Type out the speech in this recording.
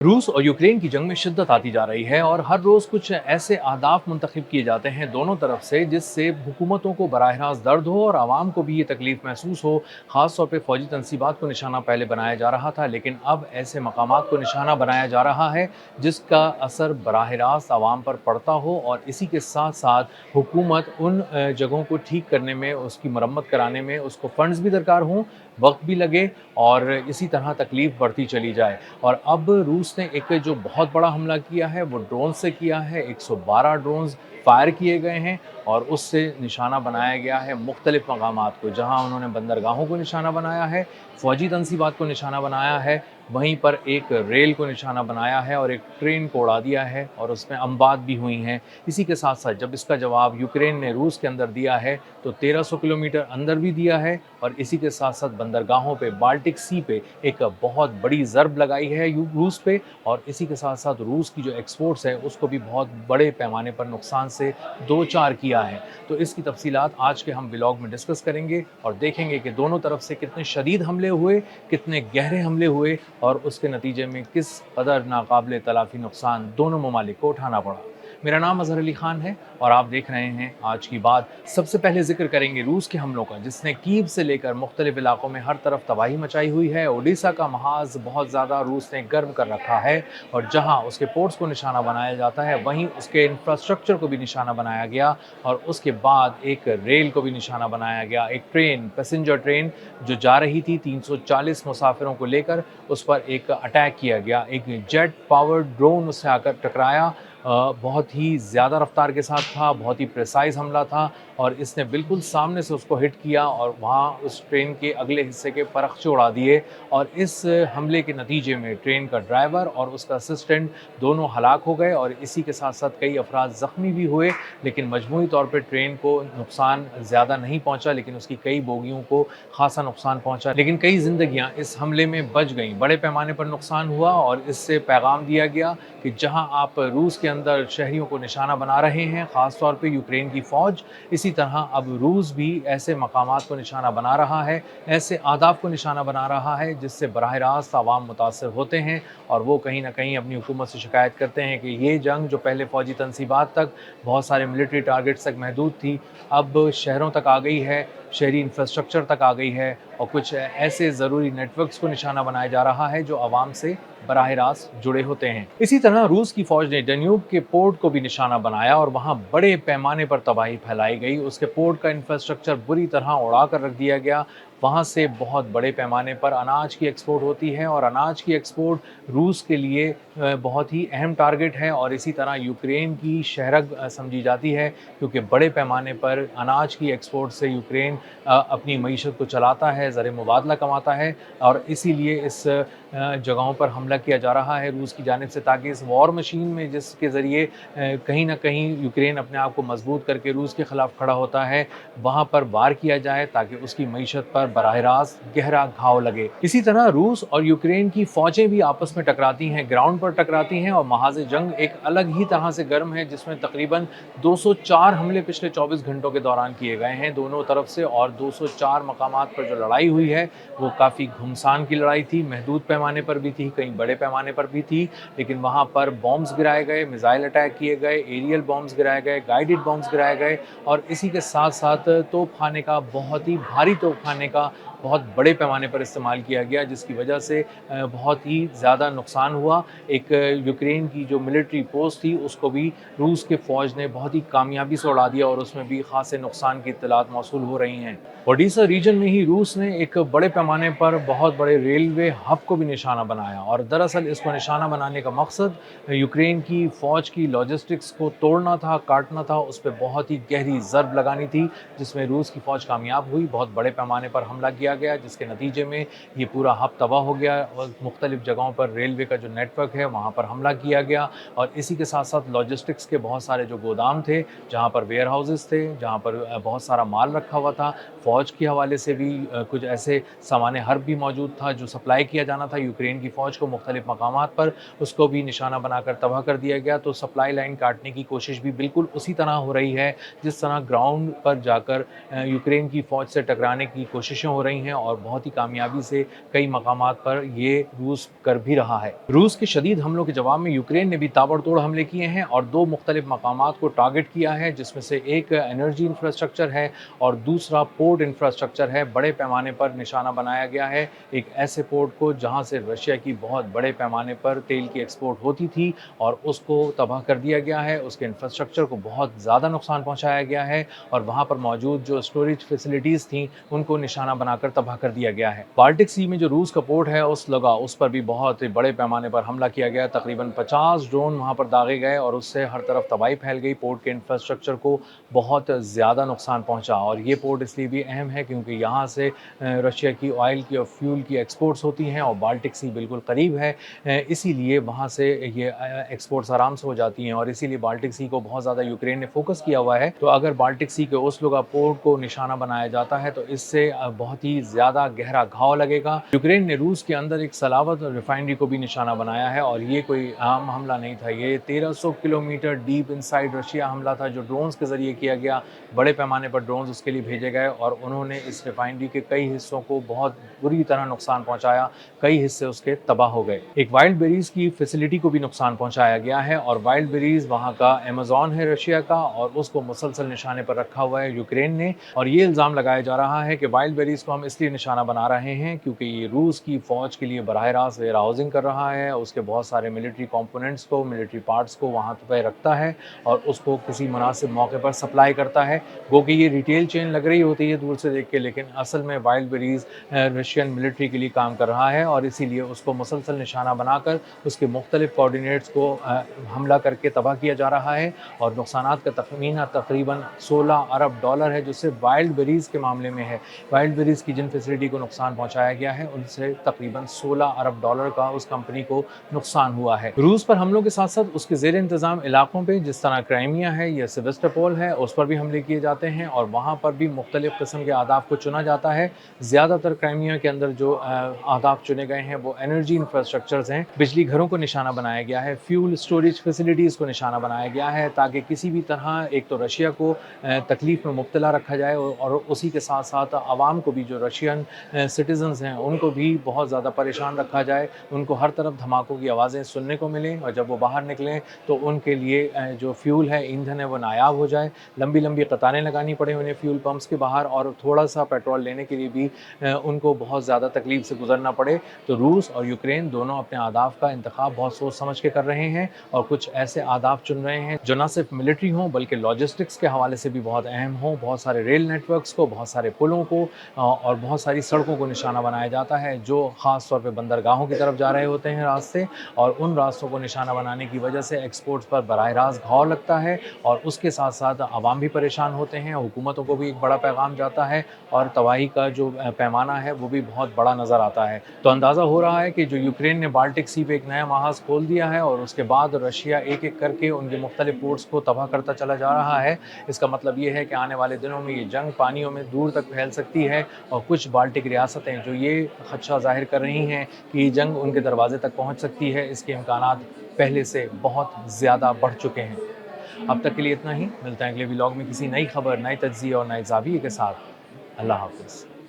रूस और यूक्रेन की जंग में शिद्दत आती जा रही है और हर रोज़ कुछ ऐसे अहदाफ मुंतखब किए जाते हैं दोनों तरफ से, जिससे हुकूमतों को बराह रास्त दर्द हो और आवाम को भी ये तकलीफ महसूस हो। ख़ास तौर पे फ़ौजी तनसीबात को निशाना पहले बनाया जा रहा था, लेकिन अब ऐसे मकामात को निशाना बनाया जा रहा है जिसका असर बराह रास्त आवाम पर पड़ता हो, और इसी के साथ साथ हुकूमत उन जगहों को ठीक करने में, उसकी मरम्मत कराने में उसको फ़ंड्स भी दरकार हों, वक्त भी लगे, और इसी तरह तकलीफ बढ़ती चली जाए। और अब रूस ने एक जो बहुत बड़ा हमला किया है वो ड्रोन से किया है। 112 ड्रोन्स फायर किए गए हैं और उससे निशाना बनाया गया है मुख्तलिफ मकामात को। जहां उन्होंने बंदरगाहों को निशाना बनाया है, फ़ौजी तनसीबात को निशाना बनाया है, वहीं पर एक रेल को निशाना बनाया है और एक ट्रेन को उड़ा दिया है, और उसमें अमवात भी हुई हैं। इसी के साथ साथ जब इसका जवाब यूक्रेन ने रूस के अंदर दिया है तो 1300 किलोमीटर अंदर भी दिया है, और इसी के साथ साथ बंदरगाहों पे, बाल्टिक सी पे एक बहुत बड़ी ज़रब लगाई है रूस पे, और इसी के साथ साथ रूस की जो एक्सपोर्ट्स है उसको भी बहुत बड़े पैमाने पर नुकसान से दो चार किया है। तो इसकी तफसीलात आज के हम व्लॉग में डिस्कस करेंगे और देखेंगे कि दोनों तरफ से कितने शदीद हमले हुए, कितने गहरे हमले हुए, और उसके नतीजे में किस कदर नाकाबिले तलाफ़ी नुकसान दोनों ममालिक को उठाना पड़ा। मेरा नाम अज़हर अली ख़ान है और आप देख रहे हैं आज की बात। सबसे पहले जिक्र करेंगे रूस के हमलों का, जिसने कीव से लेकर मुख्तलिफ इलाकों में हर तरफ तबाही मचाई हुई है। ओडिशा का महाज बहुत ज़्यादा रूस ने गर्म कर रखा है, और जहाँ उसके पोर्ट्स को निशाना बनाया जाता है वहीं उसके इंफ्रास्ट्रक्चर को भी निशाना बनाया गया, और उसके बाद एक रेल को भी निशाना बनाया गया। एक ट्रेन, पैसेंजर ट्रेन जो जा रही थी 340 मुसाफिरों को लेकर, उस पर एक अटैक किया गया। एक जेट पावर्ड ड्रोन उससे आकर टकराया। बहुत ही ज़्यादा रफ्तार के साथ था, बहुत ही प्रिसाइज़ हमला था, और इसने बिल्कुल सामने से उसको हिट किया और वहाँ उस ट्रेन के अगले हिस्से के परखचे उड़ा दिए। और इस हमले के नतीजे में ट्रेन का ड्राइवर और उसका असिस्टेंट दोनों हलाक हो गए, और इसी के साथ साथ कई अफराद ज़ख्मी भी हुए। लेकिन मजमूई तौर पे ट्रेन को नुकसान ज़्यादा नहीं पहुँचा, लेकिन उसकी कई बोगियों को खासा नुकसान पहुँचा। लेकिन कई ज़िंदगियाँ इस हमले में बच गईं, बड़े पैमाने पर नुकसान हुआ, और इससे पैगाम दिया गया कि जहां आप रूस के अंदर शहरियों को निशाना बना रहे हैं, ख़ास तौर पे यूक्रेन की फ़ौज, इसी तरह अब रूस भी ऐसे मकामात को निशाना बना रहा है, ऐसे आदाब को निशाना बना रहा है जिससे बराह रास्त आवाम मुतासर होते हैं, और वो कहीं ना कहीं अपनी हुकूमत से शिकायत करते हैं कि ये जंग जो पहले फ़ौजी तनसीबात तक, बहुत सारे मिलिट्री टारगेट्स तक महदूद थी, अब शहरों तक आ गई है, शहरी इंफ्रास्ट्रक्चर तक आ गई है, और कुछ ऐसे ज़रूरी नेटवर्क्स को निशाना बनाया जा रहा है जो आवाम से बराह रास्त जुड़े होते हैं। इसी तरह रूस की फ़ौज ने डन्यूब के पोर्ट को भी निशाना बनाया और वहाँ बड़े पैमाने पर तबाही फैलाई गई। उसके पोर्ट का इंफ्रास्ट्रक्चर बुरी तरह उड़ा कर रख दिया गया। वहाँ से बहुत बड़े पैमाने पर अनाज की एक्सपोर्ट होती है, और अनाज की एक्सपोर्ट रूस के लिए बहुत ही अहम टारगेट है, और इसी तरह यूक्रेन की शहरग समझी जाती है, क्योंकि बड़े पैमाने पर अनाज की एक्सपोर्ट से यूक्रेन अपनी मईशत को चलाता है, ज़र मुबादला कमाता है, और इसीलिए इस जगहों पर हमला किया जा रहा है रूस की जानिब से, ताकि इस वॉर मशीन में जिसके ज़रिए कहीं ना कहीं यूक्रेन अपने आप को मजबूत करके रूस के ख़िलाफ़ खड़ा होता है, वहाँ पर वार किया जाए ताकि उसकी मईशत पर बराह रास्त गहरा घाव लगे। इसी तरह रूस और यूक्रेन की फ़ौजें भी आपस में टकराती हैं, ग्राउंड पर टकराती हैं, और महाज़ जंग एक अलग ही तरह से गर्म है, जिसमें तकरीबन 204 हमले पिछले 24 घंटों के दौरान किए गए हैं दोनों तरफ से, और 204 मकामात पर जो लड़ाई हुई है वो काफ़ी घुमसान की लड़ाई थी, महदूद पैमाने पर भी थी, कहीं बड़े पैमाने पर भी थी, लेकिन वहाँ पर बॉम्ब्स गिराए गए, मिसाइल अटैक किए गए, एरियल बॉम्ब्स गिराए गए, गाइडेड बॉम्ब्स गिराए गए, और इसी के साथ साथ तोपखाने का, बहुत ही भारी तोपखाने का बहुत बड़े पैमाने पर इस्तेमाल किया गया, जिसकी वजह से बहुत ही ज़्यादा नुकसान हुआ। एक यूक्रेन की जो मिलिट्री पोस्ट थी उसको भी रूस के फ़ौज ने बहुत ही कामयाबी से उड़ा दिया, और उसमें भी ख़ासे नुकसान की इत्तलात मौसूल हो रही हैं। ओडिशा रीजन में ही रूस ने एक बड़े पैमाने पर बहुत बड़े रेलवे हब को भी निशाना बनाया, और दरअसल इसको निशाना बनाने का मकसद यूक्रेन की फ़ौज की लॉजिस्टिक्स को तोड़ना था, काटना था, उस पर बहुत ही गहरी ज़रब लगानी थी, जिसमें रूस की फ़ौज कामयाब हुई। बहुत बड़े पैमाने पर हमला किया गया, जिसके नतीजे में ये पूरा हब तबाह हो गया, और मुख्तलिफ़ जगहों पर रेलवे का जो नेटवर्क है वहाँ पर हमला किया गया, और इसी के साथ साथ लॉजिस्टिक्स के बहुत सारे जो गोदाम थे, जहाँ पर वेयर हाउसेस थे, जहाँ पर बहुत सारा माल रखा हुआ था, फ़ौज के हवाले से भी कुछ ऐसे सामान हर्ब भी मौजूद था जो सप्लाई किया जाना था यूक्रेन की फ़ौज को मुख्तलिफ़ मकामात पर, उसको भी निशाना बनाकर तबाह कर दिया गया। तो सप्लाई लाइन काटने की कोशिश भी बिल्कुल उसी तरह हो रही है जिस तरह ग्राउंड पर जाकर यूक्रेन की फ़ौज से टकराने की कोशिशें हो रही रही हैं और बहुत ही कामयाबी से कई मकामात पर ये रूस कर भी रहा है। रूस के शदीद हमलों के जवाब में यूक्रेन ने भी ताबड़तोड़ हमले किए हैं और 2 मुख्तलिफ मकामात को टारगेट किया है, जिसमें से एक एनर्जी इंफ्रास्ट्रक्चर है और दूसरा पोर्ट इंफ्रास्ट्रक्चर है। बड़े पैमाने पर निशाना बनाया गया है एक ऐसे पोर्ट को जहां से रशिया की बहुत बड़े पैमाने पर तेल की एक्सपोर्ट होती थी और उसको तबाह कर दिया गया है। उसके इंफ्रास्ट्रक्चर को बहुत ज़्यादा नुकसान पहुंचाया गया है और वहां पर मौजूद जो स्टोरेज फैसिलिटीज़ थी उनको निशाना बनाकर तबाह कर दिया गया है। बाल्टिक सी में जो रूस का पोर्ट है उस पर भी बहुत बड़े पैमाने पर हमला किया गया। तकरीबन 50 ड्रोन वहां पर दागे गए और उससे हर तरफ तबाही फैल गई। पोर्ट के इंफ्रास्ट्रक्चर को बहुत ज़्यादा नुकसान पहुंचा और ये पोर्ट इसलिए भी अहम है क्योंकि यहाँ से रशिया की ऑयल की और फ्यूल की एक्सपोर्ट्स होती हैं और बाल्टिक सी बिल्कुल करीब है, इसीलिए वहाँ से ये एक्सपोर्ट्स आराम से हो जाती हैं और इसीलिए बाल्टिक सी को बहुत ज़्यादा यूक्रेन ने फोकस किया हुआ है। तो अगर बाल्टिक सी के ओस्लो का पोर्ट को निशाना बनाया जाता है तो इससे बहुत ही ज़्यादा गहरा घाव लगेगा। यूक्रेन ने रूस के अंदर एक सलावत रिफाइनरी को भी निशाना बनाया है और ये कोई आम हमला नहीं था। ये 1300 किलोमीटर डीप इनसाइड रशिया हमला था जो ड्रोन्स के ज़रिए किया गया। बड़े पैमाने पर ड्रोन्स उसके लिए भेजे गए और उन्होंने इस रिफाइनरी के कई हिस्सों को बहुत बुरी तरह नुकसान पहुंचाया। कई हिस्से उसके तबाह हो गए। एक वाइल्ड बेरीज़ की फैसिलिटी को भी नुकसान पहुंचाया गया है और वाइल्ड बेरीज़ वहाँ का अमेज़न है रशिया का और उसको मुसलसल निशाने पर रखा हुआ है यूक्रेन ने। और ये इल्ज़ाम लगाया जा रहा है कि वाइल्ड बेरीज़ को हम इसलिए निशाना बना रहे हैं क्योंकि ये रूस की फ़ौज के लिए बराह रास्त वेयर हाउसिंग कर रहा है। उसके बहुत सारे मिलिट्री कंपोनेंट्स को, मिलिट्री पार्ट्स को वहाँ पर रखता है और उसको किसी मुनासिब मौके पर सप्लाई करता है। वो कि ये रिटेल चेन लग रही होती है दूर से देख के, लेकिन असल में वाइल्ड बेरीज़ रशियन मिलिट्री के लिए काम कर रहा है और इसीलिए उसको मुसलसल निशाना बनाकर उसके मुख्तलिफ कोऑर्डिनेट्स को हमला करके तबाह किया जा रहा है। और नुकसानात का तखमीना तकरीबन $16 अरब है जो सिर्फ वाइल्ड बेरीज़ के मामले में है। वाइल्ड बेरीज़ की जिन फैसिलिटी को नुकसान पहुंचाया गया है उनसे तकरीबन $16 अरब का उस कंपनी को नुकसान हुआ है। रूस पर हमलों के साथ साथ उसके ज़ेर इंतज़ाम इलाकों पर जिस तरह क्राइमिया है या सेवेस्टोपोल है उस पर भी हमले किए जाते हैं और वहाँ पर भी मुख्तलिफ किस्म के अहदाफ को चुना जाता है। ज़्यादातर क्राइमिया के अंदर जो अहदाफ चुने गए हैं वो एनर्जी इंफ्रास्ट्रक्चर्स हैं। बिजली घरों को निशाना बनाया गया है, फ्यूल स्टोरेज फैसिलिटीज़ को निशाना बनाया गया है ताकि किसी भी तरह एक तो रशिया को तकलीफ़ में मुब्तला रखा जाए और उसी के साथ साथ आवाम को भी, जो रशियन सिटीजन्स हैं उनको भी बहुत ज़्यादा परेशान रखा जाए। उनको हर तरफ धमाकों की आवाज़ें सुनने को मिलें और जब वो बाहर निकलें तो उनके लिए जो फ्यूल है, ईंधन है, वो नायाब हो जाए। लंबी लंबी कतारें लगानी पड़े उन्हें फ्यूल पंप्स के बाहर और थोड़ा सा पेट्रोल लेने के लिए भी उनको बहुत ज़्यादा तकलीफ से गुजरना पड़े। तो रूस और यूक्रेन दोनों अपने अहदाफ का इंतखाब बहुत सोच समझ के कर रहे हैं और कुछ ऐसे अहदाफ चुन रहे हैं जो ना सिर्फ मिलिट्री हों बल्कि लॉजिस्टिक्स के हवाले से भी बहुत अहम हों। बहुत सारे रेल नेटवर्क्स को, बहुत सारे पुलों को और बहुत सारी सड़कों को निशाना बनाया जाता है जो ख़ास तौर पे बंदरगाहों की तरफ जा रहे होते हैं रास्ते, और उन रास्तों को निशाना बनाने की वजह से एक्सपोर्ट्स पर बराह रास्त घाव लगता है और उसके साथ साथ आवाम भी परेशान होते हैं। हुकूमतों को भी एक बड़ा पैगाम जाता है और तबाही का जो पैमाना है वो भी बहुत बड़ा नज़र आता है। तो अंदाज़ा हो रहा है कि जो यूक्रेन ने बाल्टिक सी पे एक नया महाज खोल दिया है और उसके बाद रशिया एक एक करके उनके मुख्तलिफ पोर्ट्स को तबाह करता चला जा रहा है। इसका मतलब ये है कि आने वाले दिनों में ये जंग पानियों में दूर तक फैल सकती है और कुछ बाल्टिक रियासतें जो ये खदशा ज़ाहिर कर रही हैं कि ये जंग उनके दरवाजे तक पहुँच सकती है, इसके इम्कानात पहले से बहुत ज़्यादा बढ़ चुके हैं। अब तक के लिए इतना ही। मिलते हैं अगले व्लॉग में किसी नई खबर, नए तज्ज़िये और नए ज़ाविये के साथ। अल्लाह हाफ़िज़।